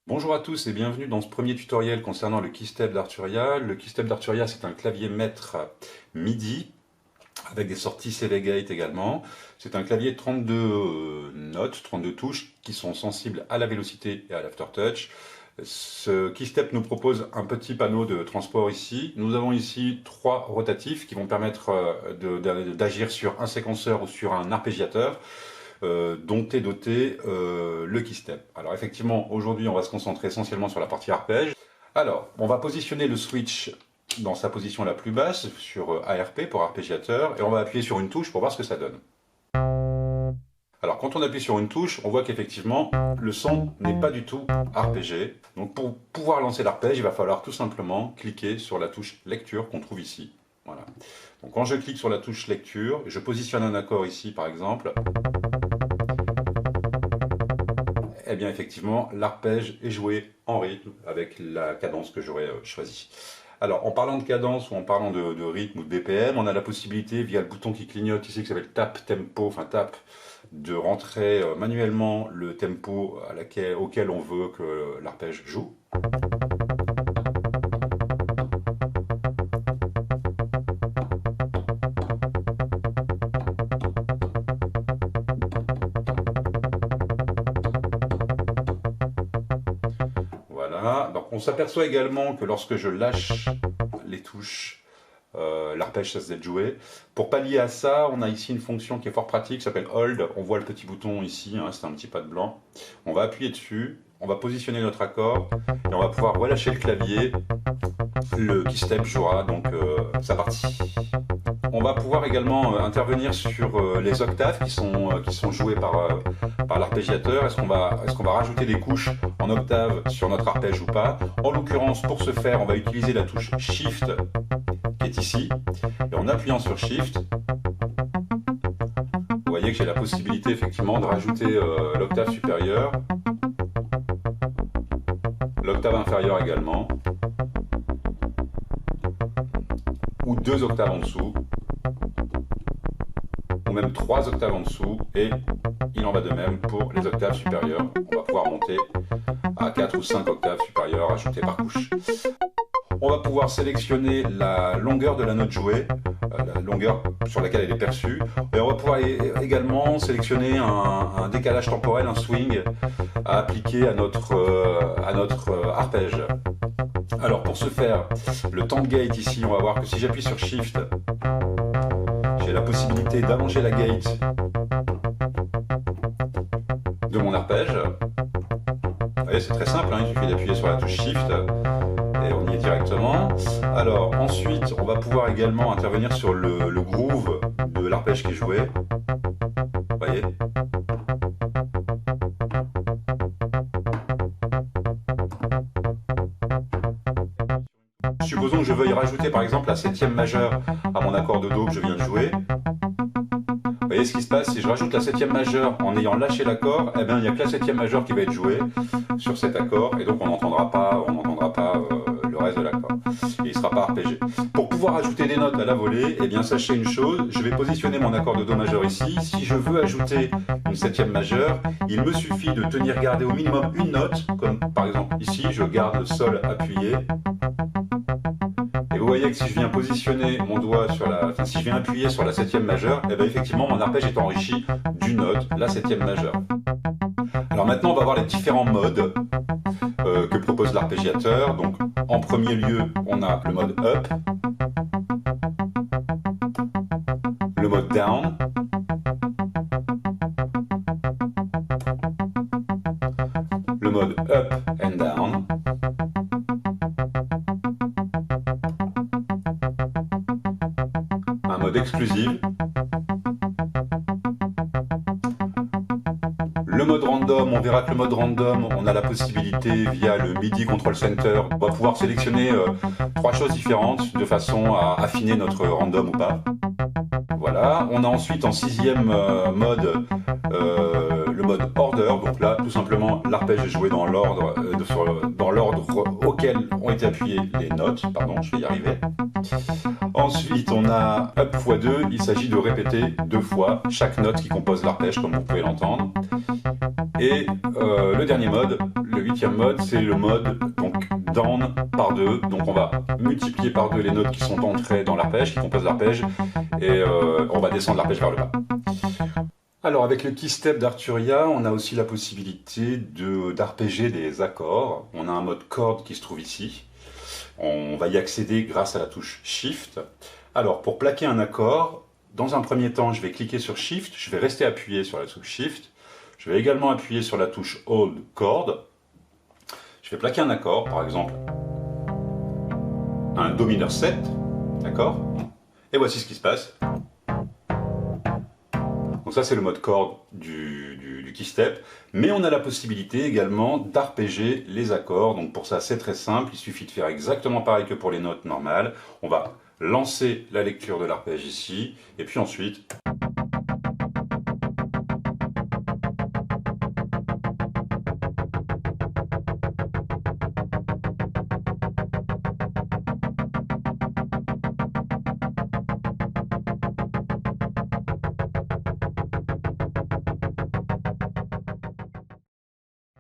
Bonjour à tous et bienvenue dans ce premier tutoriel concernant le keystep d'Arturia. Le keystep d'Arturia, c'est un clavier maître MIDI avec des sorties CV Gate également. C'est un clavier 32 notes, 32 touches qui sont sensibles à la vélocité et à l'aftertouch. Ce keystep nous propose un petit panneau de transport ici. Nous avons ici 3 rotatifs qui vont permettre d'agir sur un séquenceur ou sur un arpégiateur. Dont est doté le keystep. Alors effectivement, aujourd'hui, on va se concentrer essentiellement sur la partie arpège. Alors, on va positionner le switch dans sa position la plus basse, sur ARP pour arpégiateur, et on va appuyer sur une touche pour voir ce que ça donne. Alors, quand on appuie sur une touche, on voit qu'effectivement, le son n'est pas du tout arpégé. Donc, pour pouvoir lancer l'arpège, il va falloir tout simplement cliquer sur la touche lecture qu'on trouve ici. Voilà. Donc, quand je clique sur la touche lecture, je positionne un accord ici, par exemple. Eh bien effectivement, l'arpège est joué en rythme avec la cadence que j'aurais choisie. Alors en parlant de cadence ou en parlant de rythme ou de BPM, on a la possibilité via le bouton qui clignote ici qui s'appelle Tap Tempo, enfin Tap, de rentrer manuellement le tempo auquel on veut que l'arpège joue. Voilà, donc on s'aperçoit également que lorsque je lâche les touches, l'arpège cesse d'être joué. Pour pallier à ça, on a ici une fonction qui est fort pratique, qui s'appelle Hold. On voit le petit bouton ici, hein, c'est un petit pad blanc. On va appuyer dessus, on va positionner notre accord, et on va pouvoir relâcher le clavier. Le keystep jouera donc sa partie. On va pouvoir également intervenir sur les octaves qui sont jouées par l'arpégiateur. Est-ce qu'on va rajouter des couches en octave sur notre arpège ou pas? En l'occurrence, pour ce faire, on va utiliser la touche Shift qui est ici. Et en appuyant sur Shift, vous voyez que j'ai la possibilité effectivement de rajouter l'octave supérieure, l'octave inférieure également, ou 2 octaves en dessous, ou même 3 octaves en dessous, et il en va de même pour les octaves supérieures. On va pouvoir monter à 4 ou 5 octaves supérieures ajoutées par couche. On va pouvoir sélectionner la longueur de la note jouée, la longueur sur laquelle elle est perçue, et on va pouvoir également sélectionner un décalage temporel, un swing à appliquer à notre arpège. Alors pour ce faire, le temps de gate ici, on va voir que si j'appuie sur Shift, j'ai la possibilité d'allonger la gate de mon arpège. Vous voyez, c'est très simple, hein, il suffit d'appuyer sur la touche Shift et on y est directement. Alors ensuite, on va pouvoir également intervenir sur le groove de l'arpège qui est joué. Vous voyez ? Supposons que je veuille rajouter par exemple la 7e majeure à mon accord de Do que je viens de jouer. Vous voyez ce qui se passe, si je rajoute la 7e majeure en ayant lâché l'accord, eh bien il n'y a que la 7e majeure qui va être jouée sur cet accord, et donc on n'entendra pas le reste de l'accord. Et il ne sera pas arpégé. Pour pouvoir ajouter des notes à la volée, eh bien sachez une chose, je vais positionner mon accord de Do majeur ici. Si je veux ajouter une 7e majeure, il me suffit de tenir gardé au minimum une note, comme par exemple ici, je garde le Sol appuyé. Et vous voyez que si je viens positionner mon doigt si je viens appuyer sur la 7e majeure, eh bien effectivement mon arpège est enrichi d'une note, la 7e majeure. Alors maintenant on va voir les différents modes que propose l'arpégiateur. Donc en premier lieu, on a le mode up, le mode down, le mode up and down, un mode exclusif, le mode random. On verra que le mode random, on a la possibilité via le MIDI Control Center, on va pouvoir sélectionner 3 choses différentes de façon à affiner notre random ou pas. Voilà, on a ensuite en 6e mode le mode order, donc là tout simplement l'arpège est joué dans l'ordre auquel ont été appuyées les notes, pardon, je vais y arriver. Ensuite on a up x2, il s'agit de répéter 2 fois chaque note qui compose l'arpège comme vous pouvez l'entendre. Et le dernier mode, le 8e mode, c'est le mode donc down par 2, donc on va multiplier par 2 les notes qui sont entrées dans l'arpège, qui composent l'arpège, et on va descendre l'arpège vers le bas. Alors avec le keystep d'Arturia, on a aussi la possibilité d'arpéger des accords. On a un mode corde qui se trouve ici. On va y accéder grâce à la touche Shift. Alors pour plaquer un accord, dans un premier temps, je vais cliquer sur Shift, je vais rester appuyé sur la touche Shift. Je vais également appuyer sur la touche Hold Chord. Je vais plaquer un accord, par exemple un Do mineur 7, d'accord? Et voici ce qui se passe. Donc ça c'est le mode corde du keystep, mais on a la possibilité également d'arpéger les accords. Donc pour ça c'est très simple, il suffit de faire exactement pareil que pour les notes normales. On va lancer la lecture de l'arpège ici, et puis ensuite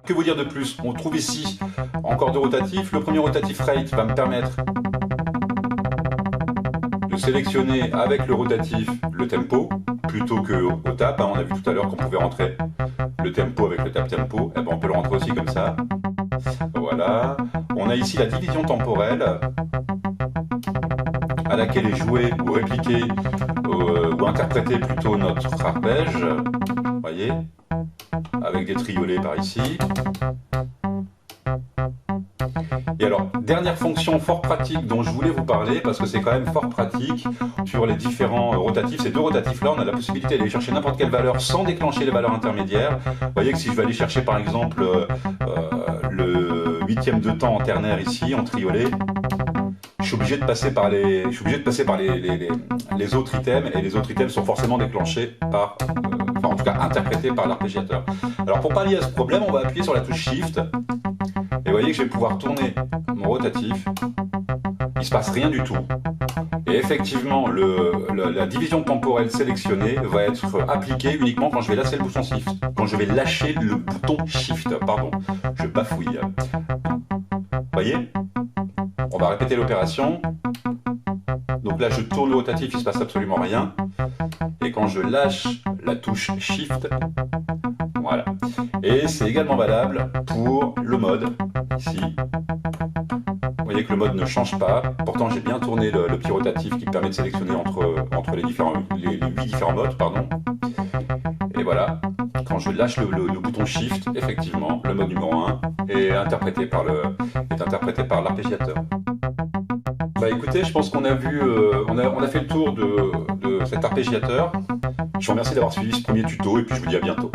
que vous dire de plus? On trouve ici encore 2 rotatifs. Le premier rotatif rate va me permettre de sélectionner avec le rotatif le tempo plutôt que au tap. On a vu tout à l'heure qu'on pouvait rentrer le tempo avec le tap tempo. Et ben on peut le rentrer aussi comme ça. Voilà. On a ici la division temporelle à laquelle est joué ou répliqué ou interprété plutôt notre arpège. Vous voyez, avec des triolets par ici. Et alors, dernière fonction fort pratique dont je voulais vous parler, parce que c'est quand même fort pratique sur les différents rotatifs. Ces 2 rotatifs-là, on a la possibilité d'aller chercher n'importe quelle valeur sans déclencher les valeurs intermédiaires. Vous voyez que si je vais aller chercher par exemple le 8e de temps en ternaire ici, en triolet, je suis obligé de passer par les autres items, et les autres items sont forcément déclenchés par, enfin en tout cas interprétés par l'arpégiateur. Alors pour pallier à ce problème, on va appuyer sur la touche Shift, et vous voyez que je vais pouvoir tourner mon rotatif, il ne se passe rien du tout. Et effectivement, la division temporelle sélectionnée va être appliquée uniquement quand je vais lâcher le bouton Shift. Quand je vais lâcher le bouton Shift, pardon, je bafouille. Vous voyez ? On va répéter l'opération. Donc là, je tourne le rotatif, il ne se passe absolument rien. Et quand je lâche la touche Shift, voilà. Et c'est également valable pour le mode, ici. Vous voyez que le mode ne change pas. Pourtant, j'ai bien tourné le petit rotatif qui permet de sélectionner entre les 8 différents modes, pardon. Et voilà. Quand je lâche le bouton Shift, effectivement, le mode numéro 1 est interprété par l'arpégiateur. Bah écoutez, je pense qu'on a vu, on a fait le tour de cet arpégiateur. Je vous remercie d'avoir suivi ce premier tuto et puis je vous dis à bientôt.